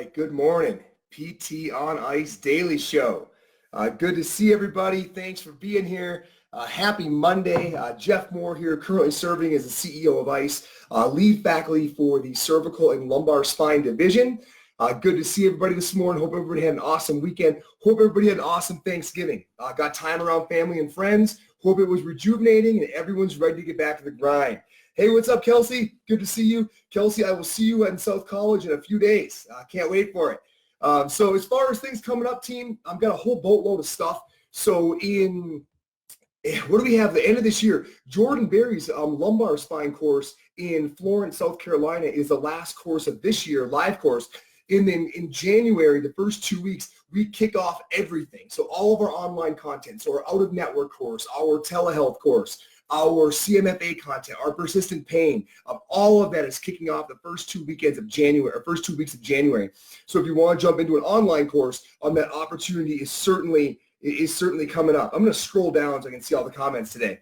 right, good morning. PT on Ice Daily Show. Good to see everybody. Thanks for being here. Happy Monday. Jeff Moore here, currently serving as the CEO of ICE, lead faculty for the cervical and lumbar spine division. Good to see everybody this morning. Hope everybody had an awesome weekend. Hope everybody had an awesome Thanksgiving. Got time around family and friends. Hope it was rejuvenating and everyone's ready to get back to the grind. Hey, what's up, Kelsey? Good to see you. Kelsey, I will see you in South College in a few days. Can't wait for it. So as far as things coming up, team, I've got a whole boatload of stuff. So what do we have? The end of this year, Jordan Berry's lumbar spine course in Florence, South Carolina is the last course of this year, live course. And then in January, the first 2 weeks, we kick off everything. So all of our online content, so our out-of-network course, our telehealth course, our CMFA content, our persistent pain, all of that is kicking off the first 2 weekends of January, or first 2 weeks of January. So if you want to jump into an online course, that opportunity is certainly coming up. I'm going to scroll down so I can see all the comments today.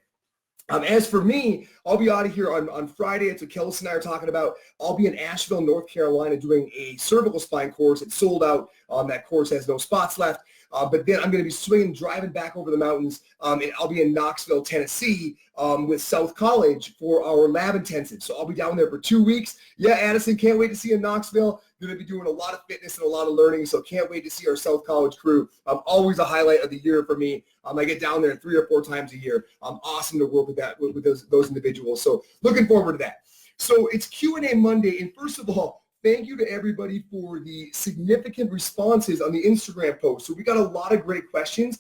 As for me, I'll be out of here on Friday. It's what Kelsey and I are talking about. I'll be in Asheville, North Carolina doing a cervical spine course. It's sold out. That course has no spots left. But then I'm going to be swinging, driving back over the mountains, and I'll be in Knoxville, Tennessee with South College for our lab intensive. So I'll be down there for 2 weeks. Yeah, Addison, can't wait to see you in Knoxville. Going to be doing a lot of fitness and a lot of learning, so can't wait to see our South College crew. Always a highlight of the year for me. I get down there 3 or 4 times a year. Awesome to work with those individuals. So looking forward to that. So it's Q&A Monday, and first of all, thank you to everybody for the significant responses on the Instagram post. So we got a lot of great questions.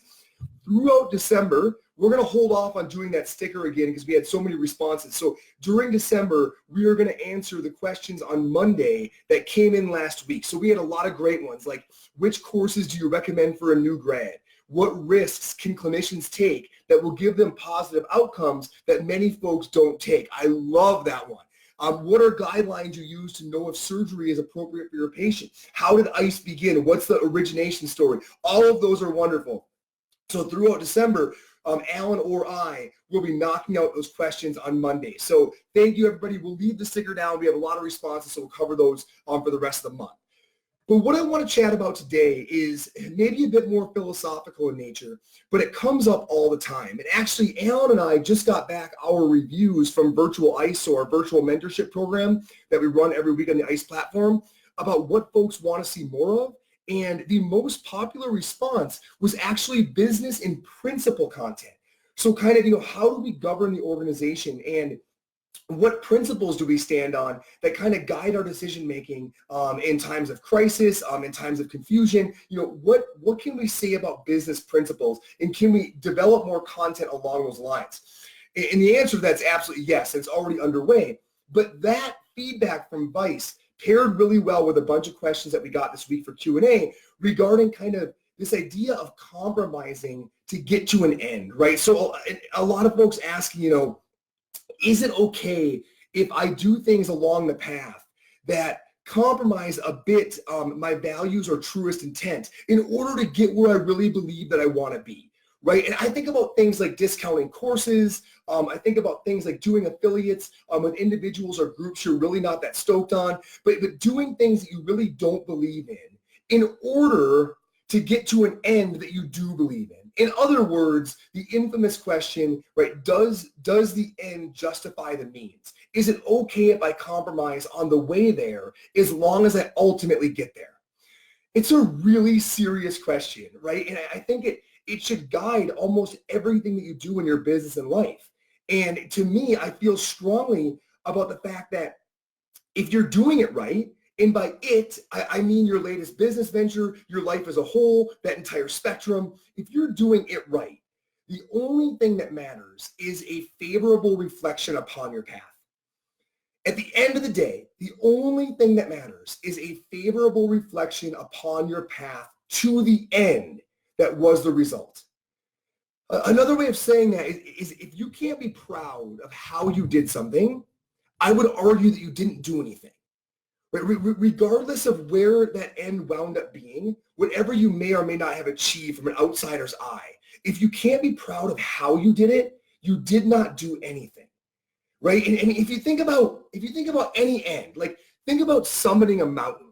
Throughout December, we're going to hold off on doing that sticker again because we had so many responses. So during December, we are going to answer the questions on Monday that came in last week. So we had a lot of great ones, like which courses do you recommend for a new grad? What risks can clinicians take that will give them positive outcomes that many folks don't take? I love that one. What are guidelines you use to know if surgery is appropriate for your patient? How did ICE begin? What's the origination story? All of those are wonderful. So throughout December, Alan or I will be knocking out those questions on Monday. So thank you, everybody. We'll leave the sticker down. We have a lot of responses, so we'll cover those for the rest of the month. But what I want to chat about today is maybe a bit more philosophical in nature, but it comes up all the time. And actually, Alan and I just got back our reviews from Virtual ICE, or our virtual mentorship program that we run every week on the ICE platform, about what folks want to see more of. And the most popular response was actually business and principle content. So kind of, how do we govern the organization, and what principles do we stand on that kind of guide our decision making in times of crisis, in times of confusion? What can we say about business principles, and can we develop more content along those lines? And the answer to that's absolutely yes. It's already underway. But that feedback from Vice paired really well with a bunch of questions that we got this week for Q&A regarding kind of this idea of compromising to get to an end, right? So a lot of folks asking, is it okay if I do things along the path that compromise a bit my values or truest intent in order to get where I really believe that I want to be, right? And I think about things like discounting courses. I think about things like doing affiliates with individuals or groups you're really not that stoked on, but doing things that you really don't believe in order to get to an end that you do believe in. In other words, the infamous question, right, does the end justify the means? Is it okay if I compromise on the way there as long as I ultimately get there? It's a really serious question, right? And I think it should guide almost everything that you do in your business and life. And to me, I feel strongly about the fact that if you're doing it right, and by it, I mean your latest business venture, your life as a whole, that entire spectrum. If you're doing it right, the only thing that matters is a favorable reflection upon your path. At the end of the day, the only thing that matters is a favorable reflection upon your path to the end that was the result. Another way of saying that is if you can't be proud of how you did something, I would argue that you didn't do anything. Regardless of where that end wound up being, whatever you may or may not have achieved from an outsider's eye, if you can't be proud of how you did it, you did not do anything, right? And if you think about any end, like think about summiting a mountain.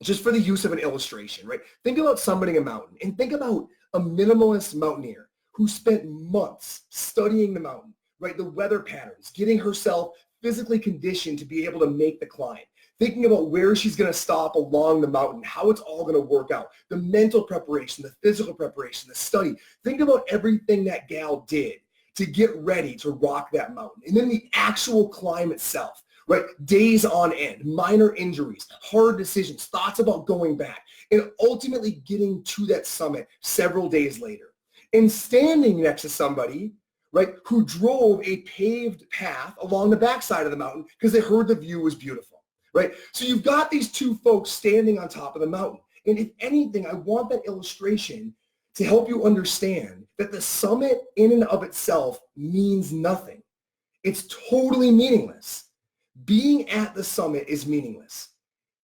just for the use of an illustration, right? Think about summiting a mountain and think about a minimalist mountaineer who spent months studying the mountain, right? The weather patterns, getting herself physically conditioned to be able to make the climb, thinking about where she's going to stop along the mountain, how it's all going to work out, the mental preparation, the physical preparation, the study. Think about everything that gal did to get ready to rock that mountain. And then the actual climb itself, right? Days on end, minor injuries, hard decisions, thoughts about going back, and ultimately getting to that summit several days later. And standing next to somebody, right, who drove a paved path along the backside of the mountain because they heard the view was beautiful, right? So you've got these two folks standing on top of the mountain. And if anything, I want that illustration to help you understand that the summit in and of itself means nothing. It's totally meaningless. Being at the summit is meaningless.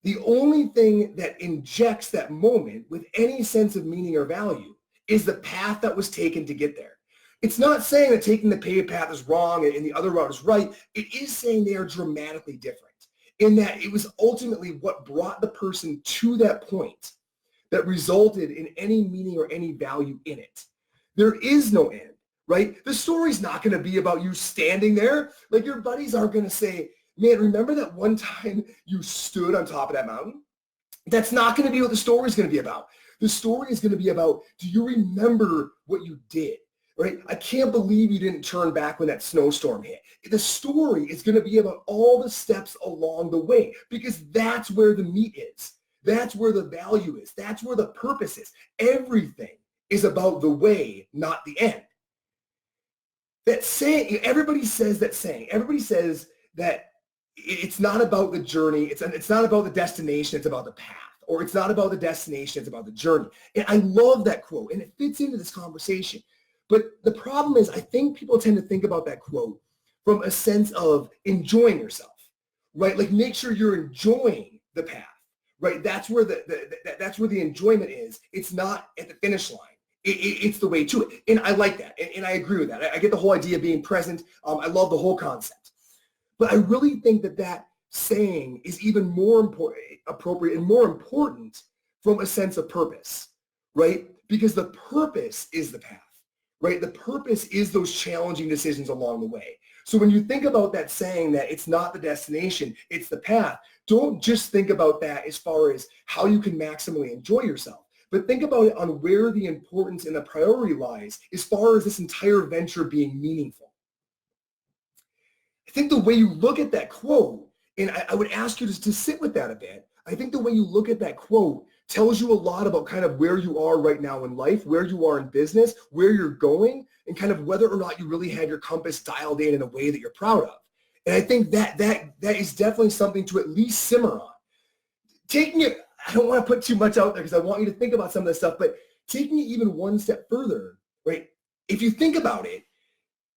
The only thing that injects that moment with any sense of meaning or value is the path that was taken to get there. It's not saying that taking the paved path is wrong and the other route is right. It is saying they are dramatically different in that it was ultimately what brought the person to that point that resulted in any meaning or any value in it. There is no end, right? The story's not going to be about you standing there. Like your buddies aren't going to say, man, remember that one time you stood on top of that mountain? That's not going to be what the story is going to be about. The story is going to be about, do you remember what you did? Right? I can't believe you didn't turn back when that snowstorm hit. The story is going to be about all the steps along the way because that's where the meat is. That's where the value is. That's where the purpose is. Everything is about the way, not the end. That saying, everybody says that saying. Everybody says that it's not about the journey. It's not about the destination. It's about the path. Or it's not about the destination. It's about the journey. And I love that quote, and it fits into this conversation. But the problem is, I think people tend to think about that quote from a sense of enjoying yourself, right? Like make sure you're enjoying the path, right? That's where that's where the enjoyment is. It's not at the finish line. It's the way to it. And I like that. And I agree with that. I get the whole idea of being present. I love the whole concept. But I really think that saying is even more appropriate and more important from a sense of purpose, right? Because the purpose is the path. Right? The purpose is those challenging decisions along the way. So when you think about that saying that it's not the destination, it's the path, don't just think about that as far as how you can maximally enjoy yourself, but think about it on where the importance and the priority lies as far as this entire venture being meaningful. I think the way you look at that quote, and I would ask you to sit with that a bit, I think the way you look at that quote tells you a lot about kind of where you are right now in life, where you are in business, where you're going, and kind of whether or not you really have your compass dialed in a way that you're proud of. And I think that is definitely something to at least simmer on. Taking it, I don't want to put too much out there because I want you to think about some of this stuff, but taking it even one step further, right? If you think about it,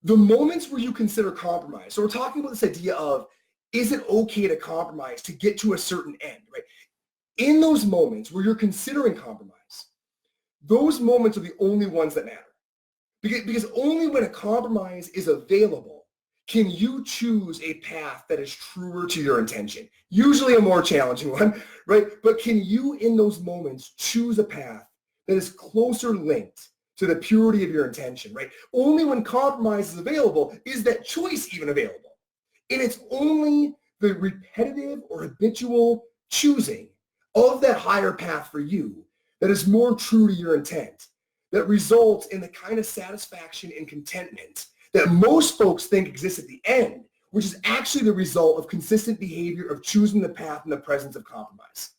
the moments where you consider compromise, so we're talking about this idea of, is it okay to compromise to get to a certain end, right? In those moments where you're considering compromise, those moments are the only ones that matter. Because only when a compromise is available can you choose a path that is truer to your intention. Usually a more challenging one, right? But can you in those moments choose a path that is closer linked to the purity of your intention, right? Only when compromise is available is that choice even available. And it's only the repetitive or habitual choosing of that higher path for you that is more true to your intent, that results in the kind of satisfaction and contentment that most folks think exists at the end, which is actually the result of consistent behavior of choosing the path in the presence of compromise.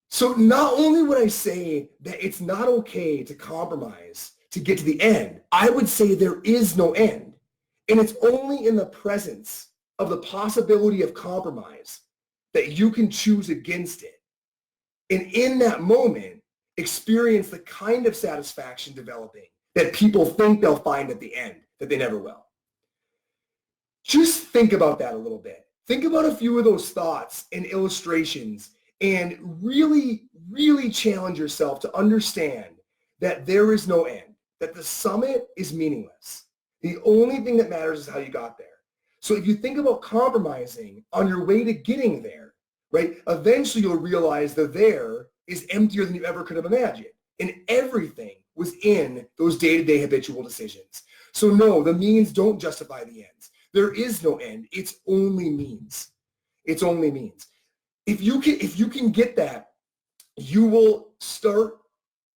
So not only would I say that it's not okay to compromise to get to the end, I would say there is no end. And it's only in the presence of the possibility of compromise that you can choose against it. And in that moment, experience the kind of satisfaction developing that people think they'll find at the end, that they never will. Just think about that a little bit. Think about a few of those thoughts and illustrations and really, really challenge yourself to understand that there is no end, that the summit is meaningless. The only thing that matters is how you got there. So if you think about compromising on your way to getting there, right? Eventually you'll realize the there is emptier than you ever could have imagined. And everything was in those day-to-day habitual decisions. So no, the means don't justify the ends. There is no end. It's only means. It's only means. If you can get that, you will start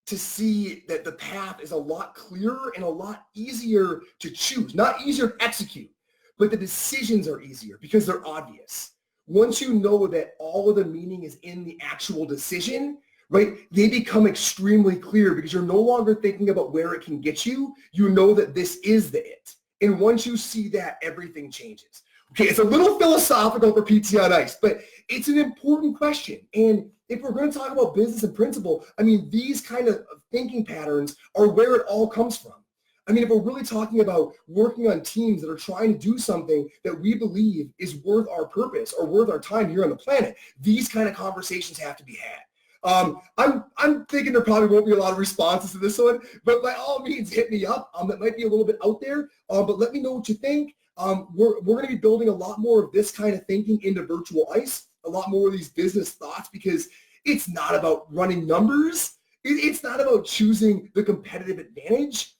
to see that the path is a lot clearer and a lot easier to choose. Not easier to execute, but the decisions are easier because they're obvious. Once you know that all of the meaning is in the actual decision, right, they become extremely clear because you're no longer thinking about where it can get you. You know that this is the it. And once you see that, everything changes. Okay, it's a little philosophical for PT on Ice, but it's an important question. And if we're going to talk about business and principle, I mean, these kind of thinking patterns are where it all comes from. I mean, if we're really talking about working on teams that are trying to do something that we believe is worth our purpose or worth our time here on the planet, these kind of conversations have to be had. I'm thinking there probably won't be a lot of responses to this one, but by all means, hit me up. That might be a little bit out there, but let me know what you think. We're going to be building a lot more of this kind of thinking into Virtual Ice, a lot more of these business thoughts, because it's not about running numbers. It's not about choosing the competitive advantage.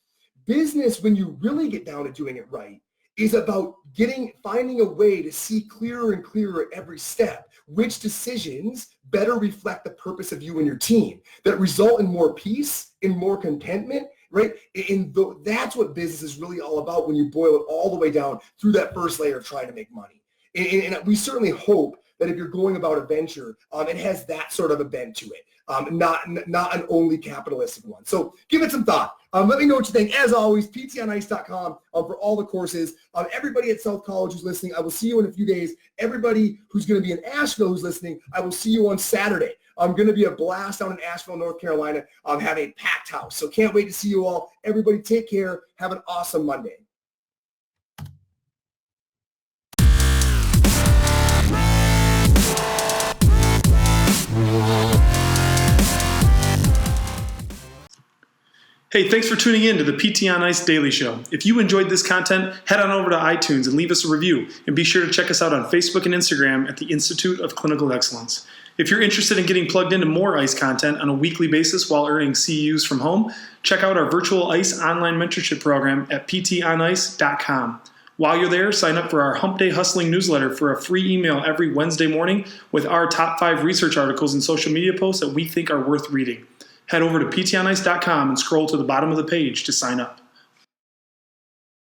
Business, when you really get down to doing it right, is about finding a way to see clearer and clearer at every step which decisions better reflect the purpose of you and your team that result in more peace, in more contentment, right? And that's what business is really all about when you boil it all the way down through that first layer of trying to make money. And we certainly hope that if you're going about a venture, it has that sort of a bent to it, not an only capitalistic one. So give it some thought. Let me know what you think. As always, ptonice.com for all the courses. Everybody at South College who's listening, I will see you in a few days. Everybody who's going to be in Asheville who's listening, I will see you on Saturday. I'm going to be a blast down in Asheville, North Carolina. Have a packed house. So can't wait to see you all. Everybody take care. Have an awesome Monday. Hey, thanks for tuning in to the PT on Ice Daily Show. If you enjoyed this content, head on over to iTunes and leave us a review. And be sure to check us out on Facebook and Instagram at the Institute of Clinical Excellence. If you're interested in getting plugged into more ICE content on a weekly basis while earning CEUs from home, check out our Virtual Ice online mentorship program at ptonice.com. While you're there, sign up for our Hump Day Hustling newsletter for a free email every Wednesday morning with our top 5 research articles and social media posts that we think are worth reading. Head over to ptonice.com and scroll to the bottom of the page to sign up.